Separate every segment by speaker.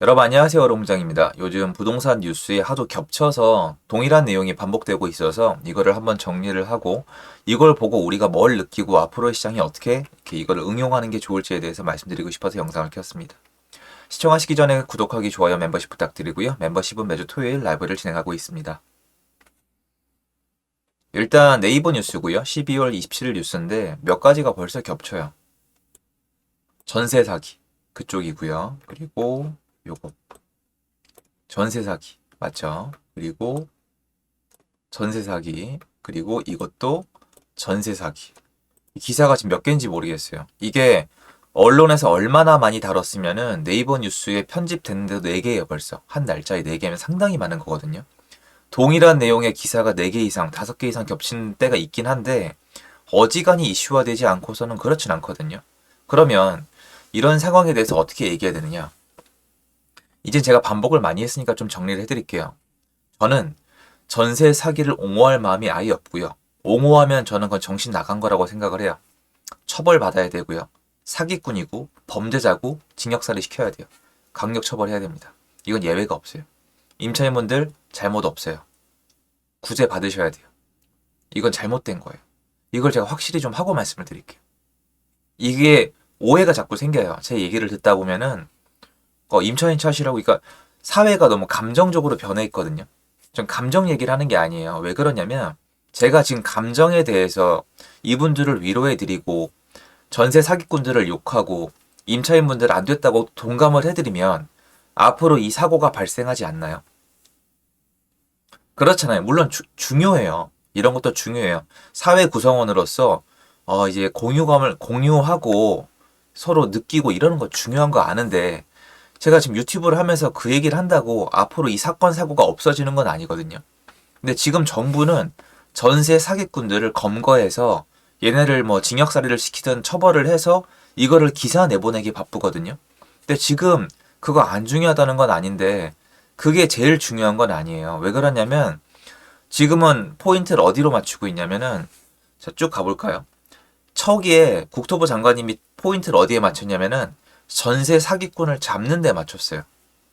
Speaker 1: 여러분 안녕하세요. 롱장입니다. 요즘 부동산 뉴스에 하도 겹쳐서 동일한 내용이 반복되고 있어서 이거를 한번 정리를 하고 이걸 보고 우리가 뭘 느끼고 앞으로의 시장이 어떻게 이렇게 이걸 응용하는 게 좋을지에 대해서 말씀드리고 싶어서 영상을 켰습니다. 시청하시기 전에 구독하기, 좋아요, 멤버십 부탁드리고요. 멤버십은 매주 토요일 라이브를 진행하고 있습니다. 일단 네이버 뉴스고요. 12월 27일 뉴스인데 몇 가지가 벌써 겹쳐요. 전세 사기 그쪽이고요. 그리고 요거 전세 사기 맞죠? 그리고 전세 사기 그리고 이것도 전세 사기. 이 기사가 지금 몇 개인지 모르겠어요. 이게 언론에서 얼마나 많이 다뤘으면은 네이버 뉴스에 편집됐는데도 4개예요 벌써. 한 날짜에 4개면 상당히 많은 거거든요. 동일한 내용의 기사가 4개 이상, 5개 이상 겹치는 때가 있긴 한데 어지간히 이슈화되지 않고서는 그렇진 않거든요. 그러면 이런 상황에 대해서 어떻게 얘기해야 되느냐? 이제 제가 반복을 많이 했으니까 좀 정리를 해드릴게요. 저는 전세 사기를 옹호할 마음이 아예 없고요. 옹호하면 저는 그건 정신 나간 거라고 생각을 해요. 처벌받아야 되고요. 사기꾼이고 범죄자고 징역살이 시켜야 돼요. 강력 처벌해야 됩니다. 이건 예외가 없어요. 임차인분들 잘못 없어요. 구제 받으셔야 돼요. 이건 잘못된 거예요. 이걸 제가 확실히 좀 하고 말씀을 드릴게요. 이게 오해가 자꾸 생겨요. 제 얘기를 듣다 보면은 임차인 탓이라고, 그러니까 사회가 너무 감정적으로 변해 있거든요. 전 감정 얘기를 하는 게 아니에요. 왜 그러냐면 제가 지금 감정에 대해서 이분들을 위로해드리고 전세 사기꾼들을 욕하고 임차인분들 안 됐다고 동감을 해드리면 앞으로 이 사고가 발생하지 않나요? 그렇잖아요. 물론 중요해요. 이런 것도 중요해요. 사회 구성원으로서 이제 공유감을 공유하고 서로 느끼고 이러는 거 중요한 거 아는데 제가 지금 유튜브를 하면서 그 얘기를 한다고 앞으로 이 사건 사고가 없어지는 건 아니거든요. 근데 지금 정부는 전세 사기꾼들을 검거해서 얘네를 뭐 징역살이를 시키든 처벌을 해서 이거를 기사 내보내기 바쁘거든요. 근데 지금 그거 안 중요하다는 건 아닌데 그게 제일 중요한 건 아니에요. 왜 그러냐면 지금은 포인트를 어디로 맞추고 있냐면은 자, 쭉 가볼까요? 처기에 국토부 장관님이 포인트를 어디에 맞췄냐면은 전세 사기꾼을 잡는 데 맞췄어요.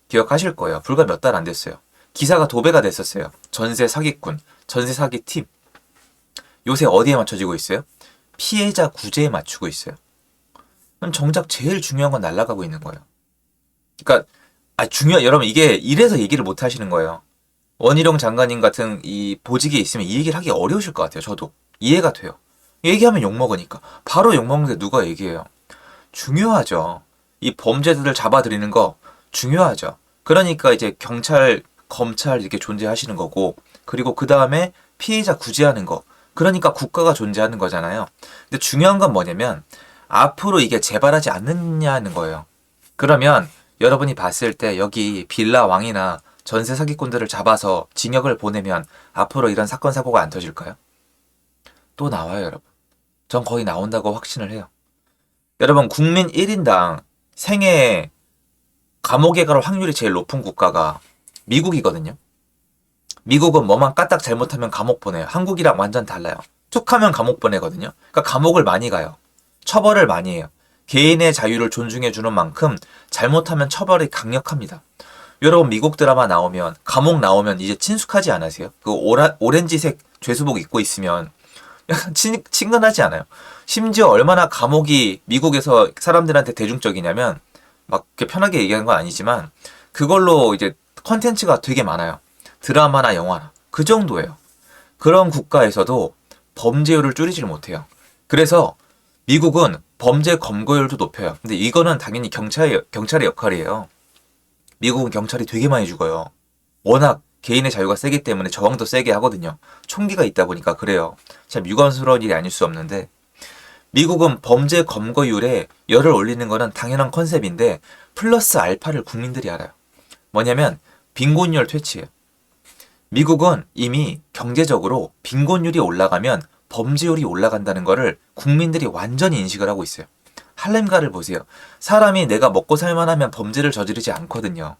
Speaker 1: 기억하실 거예요. 불과 몇 달 안 됐어요. 기사가 도배가 됐었어요. 전세 사기꾼, 전세 사기 팀. 요새 어디에 맞춰지고 있어요? 피해자 구제에 맞추고 있어요. 그럼 정작 제일 중요한 건 날아가고 있는 거예요. 그러니까 여러분 이게 이래서 얘기를 못 하시는 거예요. 원희룡 장관님 같은 이 보직에 있으면 이 얘기를 하기 어려우실 것 같아요. 저도 이해가 돼요. 얘기하면 욕먹으니까 바로 욕먹는데 누가 얘기해요? 중요하죠. 이 범죄들을 잡아들이는 거 중요하죠. 그러니까 이제 경찰, 검찰 이렇게 존재하시는 거고, 그리고 그 다음에 피해자 구제하는 거. 그러니까 국가가 존재하는 거잖아요. 근데 중요한 건 뭐냐면 앞으로 이게 재발하지 않느냐는 거예요. 그러면 여러분이 봤을 때 여기 빌라 왕이나 전세 사기꾼들을 잡아서 징역을 보내면 앞으로 이런 사건 사고가 안 터질까요? 또 나와요, 여러분. 전 거의 나온다고 확신을 해요. 여러분, 국민 1인당 생애 감옥에 갈 확률이 제일 높은 국가가 미국이거든요. 미국은 뭐만 까딱 잘못하면 감옥 보내요. 한국이랑 완전 달라요. 툭 하면 감옥 보내거든요. 그러니까 감옥을 많이 가요. 처벌을 많이 해요. 개인의 자유를 존중해주는 만큼 잘못하면 처벌이 강력합니다. 여러분 미국 드라마 나오면 감옥 나오면 이제 친숙하지 않으세요? 그 오렌지색 죄수복 입고 있으면 약간 친근하지 않아요? 심지어 얼마나 감옥이 미국에서 사람들한테 대중적이냐면 막 이렇게 편하게 얘기하는 건 아니지만 그걸로 이제 컨텐츠가 되게 많아요. 드라마나 영화나 그 정도예요. 그런 국가에서도 범죄율을 줄이질 못해요. 그래서 미국은 범죄 검거율도 높여요. 근데 이거는 당연히 경찰의 역할이에요. 미국은 경찰이 되게 많이 죽어요. 워낙 개인의 자유가 세기 때문에 저항도 세게 하거든요. 총기가 있다 보니까 그래요. 참 유감스러운 일이 아닐 수 없는데 미국은 범죄 검거율에 열을 올리는 거는 당연한 컨셉인데 플러스 알파를 국민들이 알아요. 뭐냐면 빈곤율 퇴치예요. 미국은 이미 경제적으로 빈곤율이 올라가면 범죄율이 올라간다는 거를 국민들이 완전히 인식을 하고 있어요. 할렘가를 보세요. 사람이 내가 먹고 살만하면 범죄를 저지르지 않거든요.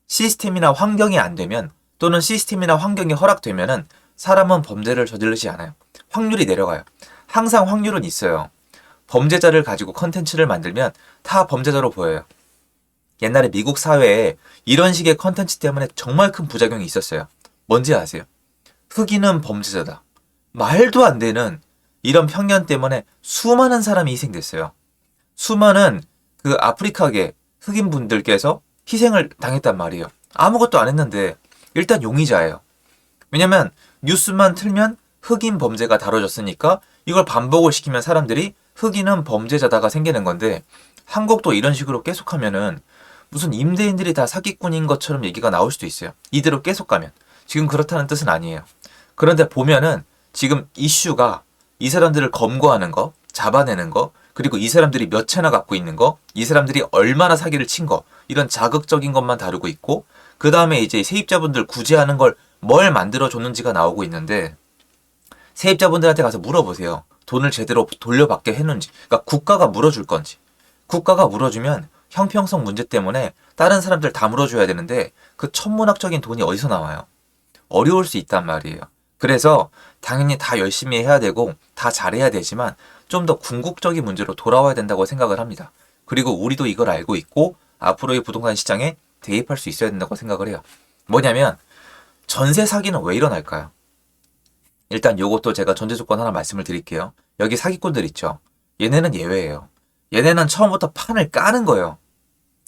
Speaker 1: 시스템이나 환경이 안 되면 또는 시스템이나 환경이 허락되면은 사람은 범죄를 저지르지 않아요. 확률이 내려가요. 항상 확률은 있어요. 범죄자를 가지고 컨텐츠를 만들면 다 범죄자로 보여요. 옛날에 미국 사회에 이런 식의 컨텐츠 때문에 정말 큰 부작용이 있었어요. 뭔지 아세요? 흑인은 범죄자다. 말도 안 되는 이런 편견 때문에 수많은 사람이 희생됐어요. 수많은 그 아프리카계 흑인분들께서 희생을 당했단 말이에요. 아무것도 안 했는데 일단 용의자예요. 왜냐면 뉴스만 틀면 흑인 범죄가 다뤄졌으니까 이걸 반복을 시키면 사람들이 흑인은 범죄자다가 생기는 건데 한국도 이런 식으로 계속하면은 무슨 임대인들이 다 사기꾼인 것처럼 얘기가 나올 수도 있어요. 이대로 계속 가면. 지금 그렇다는 뜻은 아니에요. 그런데 보면은 지금 이슈가 이 사람들을 검거하는 거, 잡아내는 거, 그리고 이 사람들이 몇 채나 갖고 있는 거, 이 사람들이 얼마나 사기를 친 거, 이런 자극적인 것만 다루고 있고, 그 다음에 이제 세입자분들 구제하는 걸 뭘 만들어줬는지가 나오고 있는데, 세입자분들한테 가서 물어보세요. 돈을 제대로 돌려받게 했는지. 그러니까 국가가 물어줄 건지. 국가가 물어주면 형평성 문제 때문에 다른 사람들 다 물어줘야 되는데 그 천문학적인 돈이 어디서 나와요? 어려울 수 있단 말이에요. 그래서 당연히 다 열심히 해야 되고 다 잘해야 되지만 좀 더 궁극적인 문제로 돌아와야 된다고 생각을 합니다. 그리고 우리도 이걸 알고 있고 앞으로의 부동산 시장에 대입할 수 있어야 된다고 생각을 해요. 뭐냐면 전세 사기는 왜 일어날까요? 일단 요것도 제가 전제 조건 하나 말씀을 드릴게요. 여기 사기꾼들 있죠. 얘네는 예외예요. 얘네는 처음부터 판을 까는 거예요.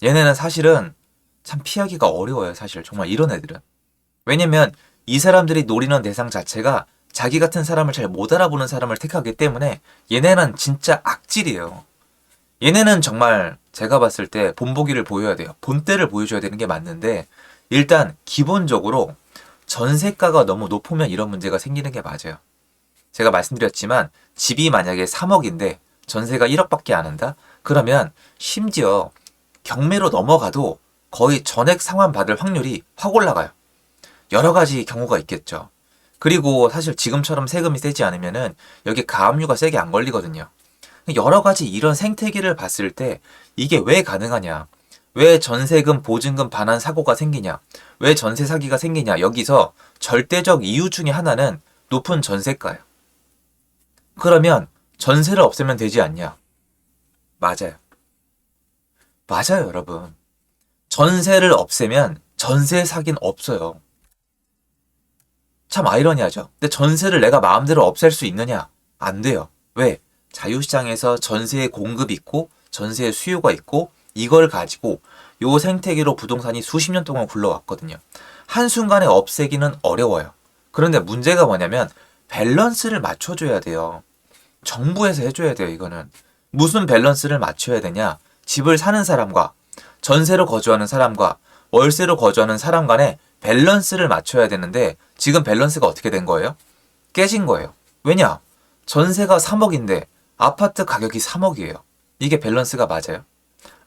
Speaker 1: 얘네는 사실은 참 피하기가 어려워요. 사실 정말 이런 애들은. 왜냐면 이 사람들이 노리는 대상 자체가 자기 같은 사람을 잘 못 알아보는 사람을 택하기 때문에 얘네는 진짜 악질이에요. 얘네는 정말 제가 봤을 때 본보기를 보여야 돼요. 본때를 보여줘야 되는 게 맞는데 일단 기본적으로 전세가가 너무 높으면 이런 문제가 생기는 게 맞아요. 제가 말씀드렸지만 집이 만약에 3억인데 전세가 1억밖에 안 한다? 그러면 심지어 경매로 넘어가도 거의 전액 상환 받을 확률이 확 올라가요. 여러 가지 경우가 있겠죠. 그리고 사실 지금처럼 세금이 세지 않으면은 여기 가압류가 세게 안 걸리거든요. 여러 가지 이런 생태계를 봤을 때 이게 왜 가능하냐? 왜 전세금, 보증금 반환 사고가 생기냐? 왜 전세 사기가 생기냐? 여기서 절대적 이유 중에 하나는 높은 전세가예요. 그러면 전세를 없애면 되지 않냐? 맞아요. 맞아요, 여러분. 전세를 없애면 전세 사기는 없어요. 참 아이러니하죠. 근데 전세를 내가 마음대로 없앨 수 있느냐? 안 돼요. 왜? 자유시장에서 전세의 공급이 있고 전세의 수요가 있고 이걸 가지고 요 생태계로 부동산이 수십 년 동안 굴러왔거든요. 한순간에 없애기는 어려워요. 그런데 문제가 뭐냐면 밸런스를 맞춰줘야 돼요. 정부에서 해줘야 돼요, 이거는. 무슨 밸런스를 맞춰야 되냐? 집을 사는 사람과 전세로 거주하는 사람과 월세로 거주하는 사람 간의 밸런스를 맞춰야 되는데 지금 밸런스가 어떻게 된 거예요? 깨진 거예요. 왜냐? 전세가 3억인데 아파트 가격이 3억이에요. 이게 밸런스가 맞아요?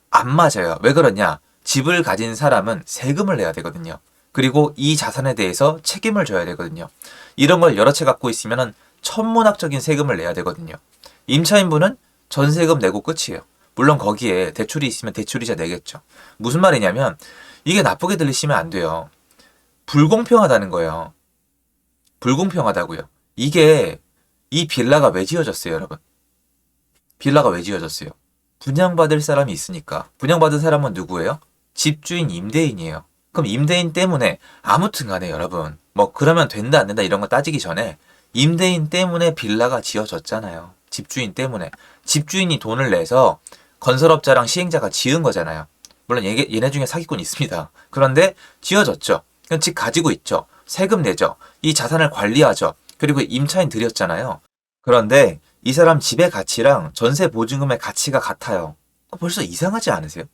Speaker 1: 안 맞아요. 왜 그러냐? 집을 가진 사람은 세금을 내야 되거든요. 그리고 이 자산에 대해서 책임을 져야 되거든요. 이런 걸 여러 채 갖고 있으면 천문학적인 세금을 내야 되거든요. 임차인분은 전세금 내고 끝이에요. 물론 거기에 대출이 있으면 대출이자 내겠죠. 무슨 말이냐면 이게 나쁘게 들리시면 안 돼요. 불공평하다는 거예요. 불공평하다고요. 이게 이 빌라가 왜 지어졌어요, 여러분? 빌라가 왜 지어졌어요? 분양받을 사람이 있으니까. 분양받은 사람은 누구예요? 집주인 임대인이에요. 그럼 임대인 때문에 아무튼 간에 여러분 뭐 그러면 된다 안 된다 이런 거 따지기 전에 임대인 때문에 빌라가 지어졌잖아요. 집주인 때문에. 집주인이 돈을 내서 건설업자랑 시행자가 지은 거잖아요. 물론 얘네 중에 사기꾼이 있습니다. 그런데 지어졌죠. 그럼 집 가지고 있죠. 세금 내죠. 이 자산을 관리하죠. 그리고 임차인 들였잖아요. 그런데 이 사람 집의 가치랑 전세 보증금의 가치가 같아요. 벌써 이상하지 않으세요?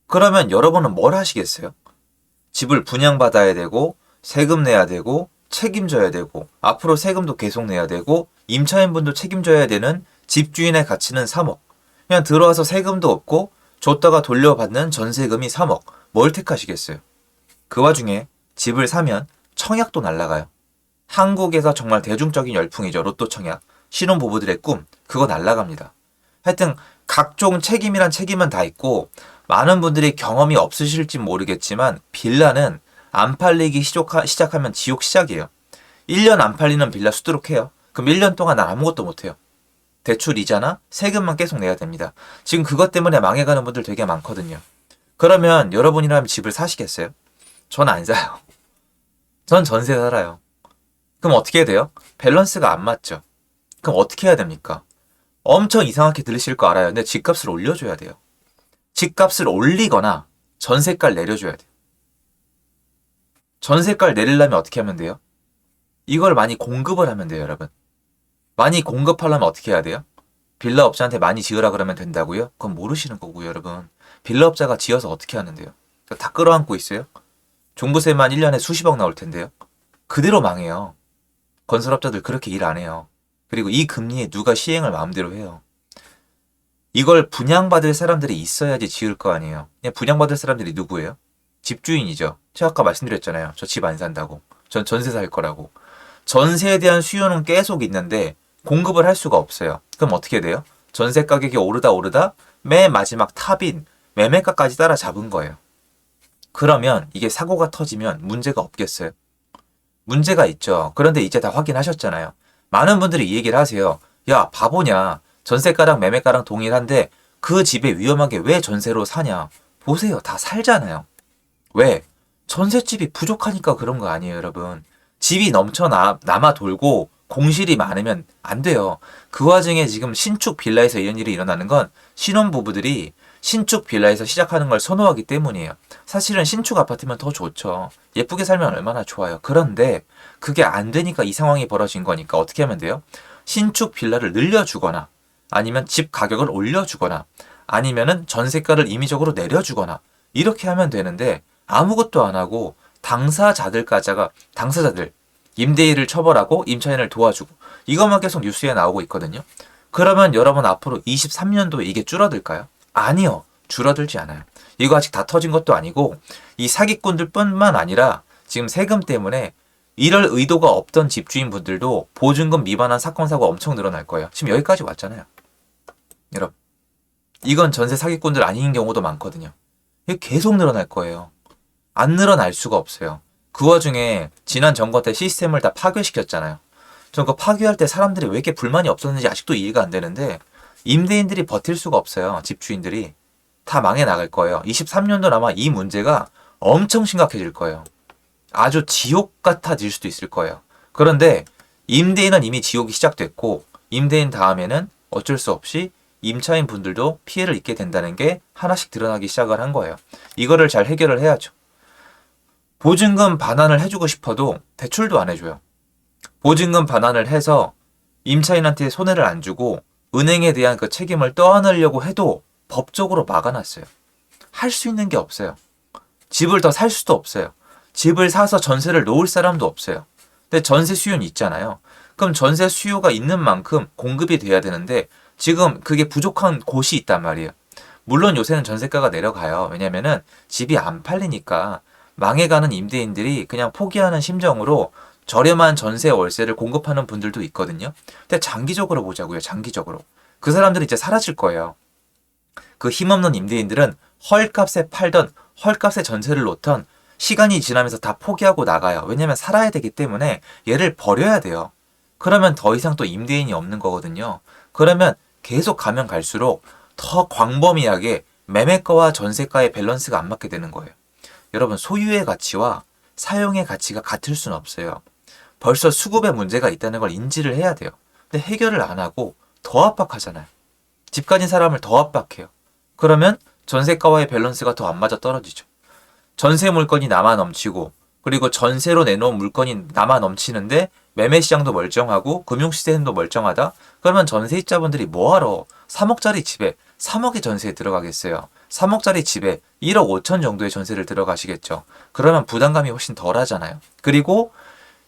Speaker 1: 그러면 여러분은 뭘 하시겠어요? 집을 분양받아야 되고 세금 내야 되고 책임져야 되고 앞으로 세금도 계속 내야 되고 임차인분도 책임져야 되는 집주인의 가치는 3억. 그냥 들어와서 세금도 없고 줬다가 돌려받는 전세금이 3억. 뭘 택하시겠어요? 그 와중에 집을 사면 청약도 날라가요. 한국에서 정말 대중적인 열풍이죠. 로또 청약. 신혼부부들의 꿈. 그거 날라갑니다. 하여튼 각종 책임이란 책임은 다 있고 많은 분들이 경험이 없으실지 모르겠지만 빌라는 안 팔리기 시작하면 지옥 시작이에요. 1년 안 팔리는 빌라 수두룩해요. 그럼 1년 동안 난 아무것도 못해요. 대출 이자나 세금만 계속 내야 됩니다. 지금 그것 때문에 망해가는 분들 되게 많거든요. 그러면 여러분이라면 집을 사시겠어요? 전 안 사요. 전 전세 살아요. 그럼 어떻게 해야 돼요? 밸런스가 안 맞죠. 그럼 어떻게 해야 됩니까? 엄청 이상하게 들으실 거 알아요. 근데 집값을 올려줘야 돼요. 집값을 올리거나 전세가를 내려줘야 돼요. 전세가를 내리려면 어떻게 하면 돼요? 이걸 많이 공급을 하면 돼요, 여러분. 많이 공급하려면 어떻게 해야 돼요? 빌라업자한테 많이 지으라 그러면 된다고요? 그건 모르시는 거고요, 여러분. 빌라업자가 지어서 어떻게 하는데요? 다 끌어안고 있어요? 종부세만 1년에 수십억 나올 텐데요. 그대로 망해요. 건설업자들 그렇게 일 안 해요. 그리고 이 금리에 누가 시행을 마음대로 해요. 이걸 분양받을 사람들이 있어야지 지을 거 아니에요. 그냥 분양받을 사람들이 누구예요? 집주인이죠. 제가 아까 말씀드렸잖아요. 저 집 안 산다고. 전 전세 살 거라고. 전세에 대한 수요는 계속 있는데 공급을 할 수가 없어요. 그럼 어떻게 돼요? 전세 가격이 오르다 맨 마지막 탑인 매매가까지 따라잡은 거예요. 그러면 이게 사고가 터지면 문제가 없겠어요? 문제가 있죠. 그런데 이제 다 확인하셨잖아요. 많은 분들이 이 얘기를 하세요. 야, 바보냐. 전세가랑 매매가랑 동일한데 그 집에 위험하게 왜 전세로 사냐. 보세요. 다 살잖아요. 왜? 전셋집이 부족하니까 그런 거 아니에요, 여러분. 집이 남아 돌고 공실이 많으면 안 돼요. 그 와중에 지금 신축 빌라에서 이런 일이 일어나는 건 신혼부부들이 신축 빌라에서 시작하는 걸 선호하기 때문이에요. 사실은 신축 아파트면 더 좋죠. 예쁘게 살면 얼마나 좋아요. 그런데 그게 안 되니까 이 상황이 벌어진 거니까 어떻게 하면 돼요? 신축 빌라를 늘려주거나 아니면 집 가격을 올려주거나 아니면은 전세가를 임의적으로 내려주거나 이렇게 하면 되는데 아무것도 안 하고 당사자들 임대인을 처벌하고 임차인을 도와주고 이것만 계속 뉴스에 나오고 있거든요. 그러면 여러분 앞으로 23년도에 이게 줄어들까요? 아니요. 줄어들지 않아요. 이거 아직 다 터진 것도 아니고 이 사기꾼들 뿐만 아니라 지금 세금 때문에 이럴 의도가 없던 집주인분들도 보증금 미반환 사건 사고 엄청 늘어날 거예요. 지금 여기까지 왔잖아요. 여러분. 이건 전세 사기꾼들 아닌 경우도 많거든요. 이게 계속 늘어날 거예요. 안 늘어날 수가 없어요. 그 와중에 지난 정권 때 시스템을 다 파괴시켰잖아요. 전 그 파괴할 때 사람들이 왜 이렇게 불만이 없었는지 아직도 이해가 안 되는데 임대인들이 버틸 수가 없어요. 집주인들이. 다 망해 나갈 거예요. 23년도는 아마 이 문제가 엄청 심각해질 거예요. 아주 지옥 같아질 수도 있을 거예요. 그런데 임대인은 이미 지옥이 시작됐고 임대인 다음에는 어쩔 수 없이 임차인 분들도 피해를 입게 된다는 게 하나씩 드러나기 시작을 한 거예요. 이거를 잘 해결을 해야죠. 보증금 반환을 해주고 싶어도 대출도 안 해줘요. 보증금 반환을 해서 임차인한테 손해를 안 주고 은행에 대한 그 책임을 떠안으려고 해도 법적으로 막아놨어요. 할 수 있는 게 없어요. 집을 더 살 수도 없어요. 집을 사서 전세를 놓을 사람도 없어요. 근데 전세 수요는 있잖아요. 그럼 전세 수요가 있는 만큼 공급이 돼야 되는데 지금 그게 부족한 곳이 있단 말이에요. 물론 요새는 전세가가 내려가요. 왜냐면은 집이 안 팔리니까 망해가는 임대인들이 그냥 포기하는 심정으로 저렴한 전세 월세를 공급하는 분들도 있거든요. 근데 장기적으로 보자고요. 장기적으로. 그 사람들은 이제 사라질 거예요. 그 힘없는 임대인들은 헐값에 팔던 헐값에 전세를 놓던 시간이 지나면서 다 포기하고 나가요. 왜냐면 살아야 되기 때문에 얘를 버려야 돼요. 그러면 더 이상 또 임대인이 없는 거거든요. 그러면 계속 가면 갈수록 더 광범위하게 매매가와 전세가의 밸런스가 안 맞게 되는 거예요. 여러분 소유의 가치와 사용의 가치가 같을 수는 없어요. 벌써 수급에 문제가 있다는 걸 인지를 해야 돼요. 근데 해결을 안 하고 더 압박하잖아요. 집 가진 사람을 더 압박해요. 그러면 전세가와의 밸런스가 더 안 맞아 떨어지죠. 전세 물건이 남아 넘치고 그리고 전세로 내놓은 물건이 남아 넘치는데 매매 시장도 멀쩡하고 금융 시스템도 멀쩡하다? 그러면 전세입자분들이 뭐하러 3억짜리 집에 3억의 전세에 들어가겠어요. 3억짜리 집에 1억 5천 정도의 전세를 들어가시겠죠. 그러면 부담감이 훨씬 덜 하잖아요. 그리고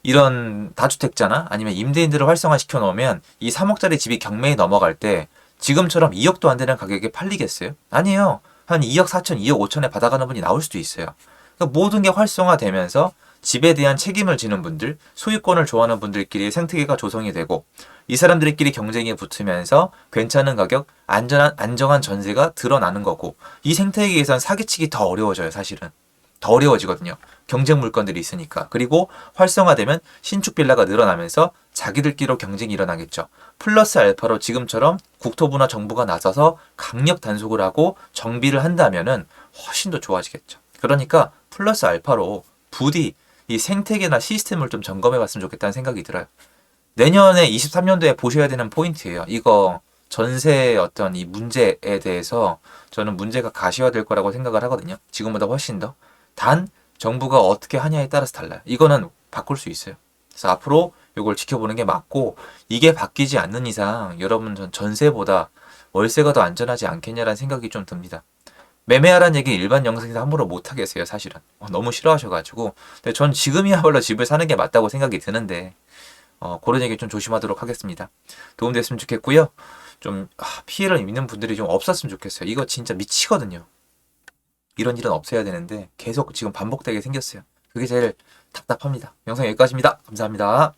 Speaker 1: 이런 다주택자나 아니면 임대인들을 활성화시켜 놓으면 이 3억짜리 집이 경매에 넘어갈 때 지금처럼 2억도 안 되는 가격에 팔리겠어요? 아니에요. 한 2억 4천, 2억 5천에 받아가는 분이 나올 수도 있어요. 그러니까 모든 게 활성화되면서 집에 대한 책임을 지는 분들, 소유권을 좋아하는 분들끼리 생태계가 조성이 되고 이 사람들끼리 경쟁이 붙으면서 괜찮은 가격, 안정한 전세가 드러나는 거고 이 생태계에선 사기치기 더 어려워져요, 사실은. 더 어려워지거든요. 경쟁 물건들이 있으니까. 그리고 활성화되면 신축 빌라가 늘어나면서 자기들끼리 경쟁이 일어나겠죠. 플러스 알파로 지금처럼 국토부나 정부가 나서서 강력 단속을 하고 정비를 한다면은 훨씬 더 좋아지겠죠. 그러니까 플러스 알파로 부디 이 생태계나 시스템을 좀 점검해 봤으면 좋겠다는 생각이 들어요. 내년에 23년도에 보셔야 되는 포인트예요. 이거 전세의 어떤 이 문제에 대해서 저는 문제가 가시화될 거라고 생각을 하거든요. 지금보다 훨씬 더. 단 정부가 어떻게 하냐에 따라서 달라요. 이거는 바꿀 수 있어요. 그래서 앞으로 이걸 지켜보는 게 맞고, 이게 바뀌지 않는 이상 여러분 전 전세보다 월세가 더 안전하지 않겠냐라는 생각이 좀 듭니다. 매매하라는 얘기 일반 영상에서 함부로 못 하겠어요, 사실은. 너무 싫어하셔가지고. 근데 전 지금이야말로 집을 사는 게 맞다고 생각이 드는데, 그런 얘기 좀 조심하도록 하겠습니다. 도움됐으면 좋겠고요. 좀 피해를 입는 분들이 좀 없었으면 좋겠어요. 이거 진짜 미치거든요. 이런 일은 없어야 되는데 계속 지금 반복되게 생겼어요. 그게 제일 답답합니다. 영상 여기까지입니다. 감사합니다.